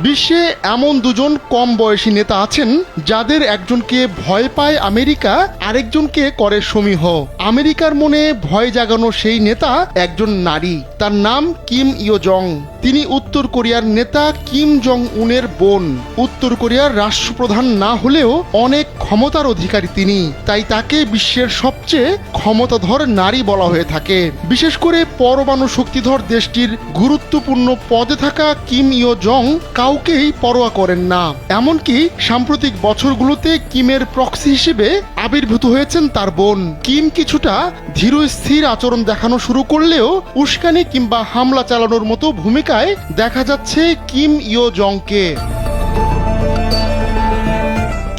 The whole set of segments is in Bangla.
বিশ্বে এমন দুজন কম বয়সী নেতা আছেন যাদের একজনকে ভয় পায় আমেরিকা, আরেকজনকে করে সমীহ। আমেরিকার মনে ভয় জাগানো সেই নেতা একজন নারী, তার নাম কিম ইয় জং। তিনি উত্তর কোরিয়ার নেতা কিম জং উনের বোন। উত্তর কোরিয়ার রাষ্ট্রপ্রধান না হলেও অনেক ক্ষমতার অধিকারী তিনি, তাই তাকে বিশ্বের সবচেয়ে ক্ষমতাধর নারী বলা হয়ে থাকে। বিশেষ করে পরমাণু শক্তিধর দেশটির গুরুত্বপূর্ণ পদে থাকা কিম ইয় জং কাউকেই পরোয়া করেন না। এমনকি সাম্প্রতিক বছরগুলোতে কিমের প্রক্সি হিসেবে আবির্ভূত হয়েছেন তার বোন। কিম কিছুটা ধীর স্থির আচরণ দেখানো শুরু করলেও উস্কানি কিংবা হামলা চালানোর মতো ভূমিকায় দেখা যাচ্ছে কিম ইয় জংকে।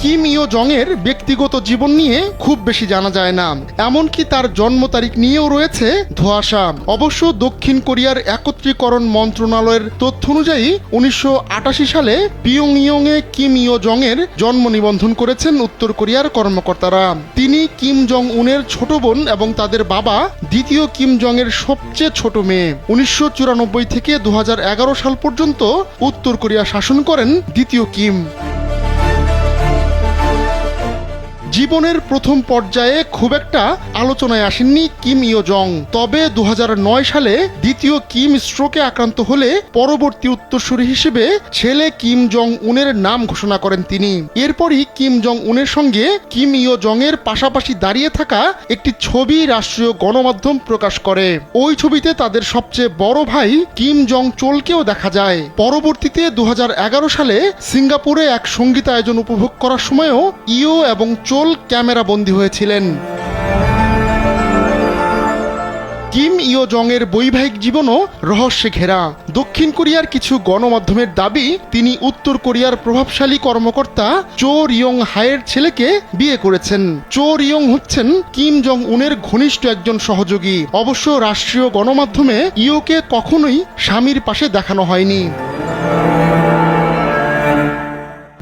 কিম ইয় জং এর ব্যক্তিগত জীবন নিয়ে খুব বেশি জানা যায় না, এমনকি তার জন্ম তারিখ নিয়েও রয়েছে ধোঁয়াশা। অবশ্য দক্ষিণ কোরিয়ার একত্রীকরণ মন্ত্রণালয়ের তথ্য অনুযায়ী 1988 সালে পিয়ংইয়ংয়ে কিম ইয় জং এর জন্ম নিবন্ধন করেছেন উত্তর কোরিয়ার কর্মকর্তারা। তিনি কিম জং উনের ছোট বোন এবং তাদের বাবা দ্বিতীয় কিম জং এর সবচেয়ে ছোট মেয়ে। 1994 থেকে 2011 সাল পর্যন্ত উত্তর কোরিয়া শাসন করেন দ্বিতীয় কিম। জীবনের প্রথম পর্যায়ে খুব একটা আলোচনায় আসেননি কিম ইয় জং, তবে 2009 সালে দ্বিতীয় কিম স্ট্রোকে আক্রান্ত হলে পরবর্তী উত্তরসূরি হিসেবে ছেলে কিম জং উনের নাম ঘোষণা করেন তিনি। এরপরই কিম জং উনের সঙ্গে কিম ইয় জং এর পাশাপাশি দাঁড়িয়ে থাকা একটি ছবি রাষ্ট্রীয় গণমাধ্যম প্রকাশ করে। ওই ছবিতে তাদের সবচেয়ে বড় ভাই কিম জং চোলকেও দেখা যায়। পরবর্তীতে 2011 সালে সিঙ্গাপুরে এক সঙ্গীতায়োজন উপভোগ করার সময়ও ইয় এবং চোল ক্যামেরা বন্দী হয়েছিলেন। কিম ইয় জং এর বৈবাহিক জীবনও রহস্যে ঘেরা। দক্ষিণ কোরিয়ার কিছু গণমাধ্যমের দাবি তিনি উত্তর কোরিয়ার প্রভাবশালী কর্মকর্তা চো রিয়ং হায়ের ছেলেকে বিয়ে করেছেন। চো রিয়ং হচ্ছেন কিম জং উনের ঘনিষ্ঠ একজন সহযোগী। অবশ্য রাষ্ট্রীয় গণমাধ্যমে ইয়োকে কখনোই স্বামীর পাশে দেখানো হয়নি।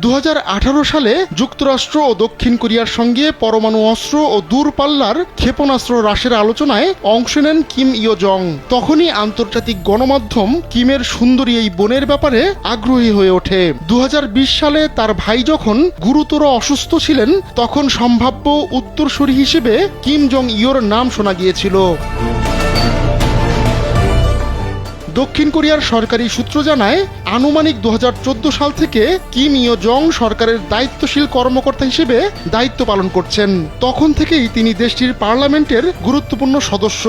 2018 সালে যুক্তরাষ্ট্র ও দক্ষিণ কোরিয়ার সঙ্গে পরমাণু অস্ত্র ও দূরপাল্লার ক্ষেপণাস্ত্র হ্রাসের আলোচনায় অংশ নেন কিম ইয় জং। তখনই আন্তর্জাতিক গণমাধ্যম কিমের সুন্দরী এই বোনের ব্যাপারে আগ্রহী হয়ে ওঠে। 2020 সালে তার ভাই যখন গুরুতর অসুস্থ ছিলেন, তখন সম্ভাব্য উত্তরসূরি হিসেবে কিম জং ইয়োর নাম শোনা গিয়েছিল। দক্ষিণ কোরিয়ার সরকারি সূত্র জানায়, আনুমানিক 2014 সাল থেকে কিম ইয় জং সরকারের দায়িত্বশীল কর্মকর্তা হিসেবে দায়িত্ব পালন করছেন। তখন থেকেই তিনি দেশটির পার্লামেন্টের গুরুত্বপূর্ণ সদস্য।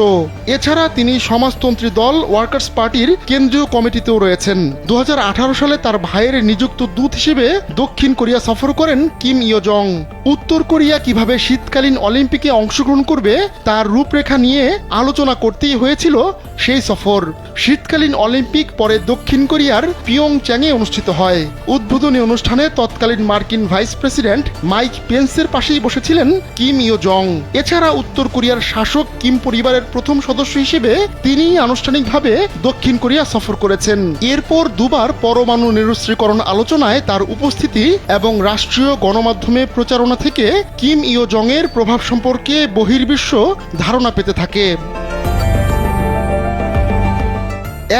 এছাড়া তিনি সমাজতন্ত্রী দল ওয়ার্কার্স পার্টির কেন্দ্রীয় কমিটিতেও রয়েছেন। 2018 সালে তার ভাইয়ের নিযুক্ত দূত হিসেবে দক্ষিণ কোরিয়া সফর করেন কিম ইয় জং। উত্তর কোরিয়া কিভাবে শীতকালীন অলিম্পিকে অংশগ্রহণ করবে তার রূপরেখা নিয়ে আলোচনা করতেই হয়েছিল সেই সফর। শীতকালীন অলিম্পিক পরে দক্ষিণ কোরিয়ার পিয়ংচাংয়ে অনুষ্ঠিত হয়। উদ্বোধনী অনুষ্ঠানে তৎকালীন মার্কিন ভাইস প্রেসিডেন্ট মাইক পেন্সের পাশেই বসেছিলেন কিম ইয় জং। এছাড়া উত্তর কোরিয়ার শাসক কিম পরিবারের প্রথম সদস্য হিসেবে তিনি আনুষ্ঠানিকভাবে দক্ষিণ কোরিয়া সফর করেছেন। এরপর দুবার পরমাণু নিরস্ত্রীকরণ আলোচনায় তার উপস্থিতি এবং রাষ্ট্রীয় গণমাধ্যমে প্রচারণা থেকে কিম ইয় জং এর প্রভাব সম্পর্কে বহির্বিশ্ব ধারণা পেতে থাকে।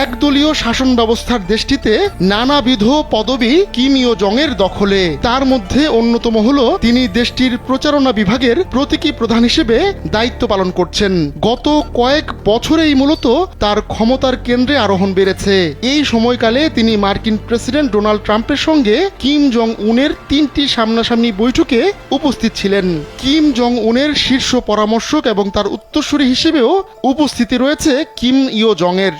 একদলীয় শাসন ব্যবস্থার দেশটিতে নানাবিধ পদবি কিম ইয় জং এর দখলে। তার মধ্যে অন্যতম হল তিনি দেশটির প্রচারণা বিভাগের প্রতীকী প্রধান হিসেবে দায়িত্ব পালন করছেন। গত কয়েক বছরেই মূলত তার ক্ষমতার কেন্দ্রে আরোহণ বেড়েছে। এই সময়কালে তিনি মার্কিন প্রেসিডেন্ট ডোনাল্ড ট্রাম্পের সঙ্গে কিম জং উনের 3টি সামনাসামনি বৈঠকে উপস্থিত ছিলেন। কিম জং উনের শীর্ষ পরামর্শক এবং তার উত্তরসূরি হিসেবেও উপস্থিতি রয়েছে কিম ইয় জং এর।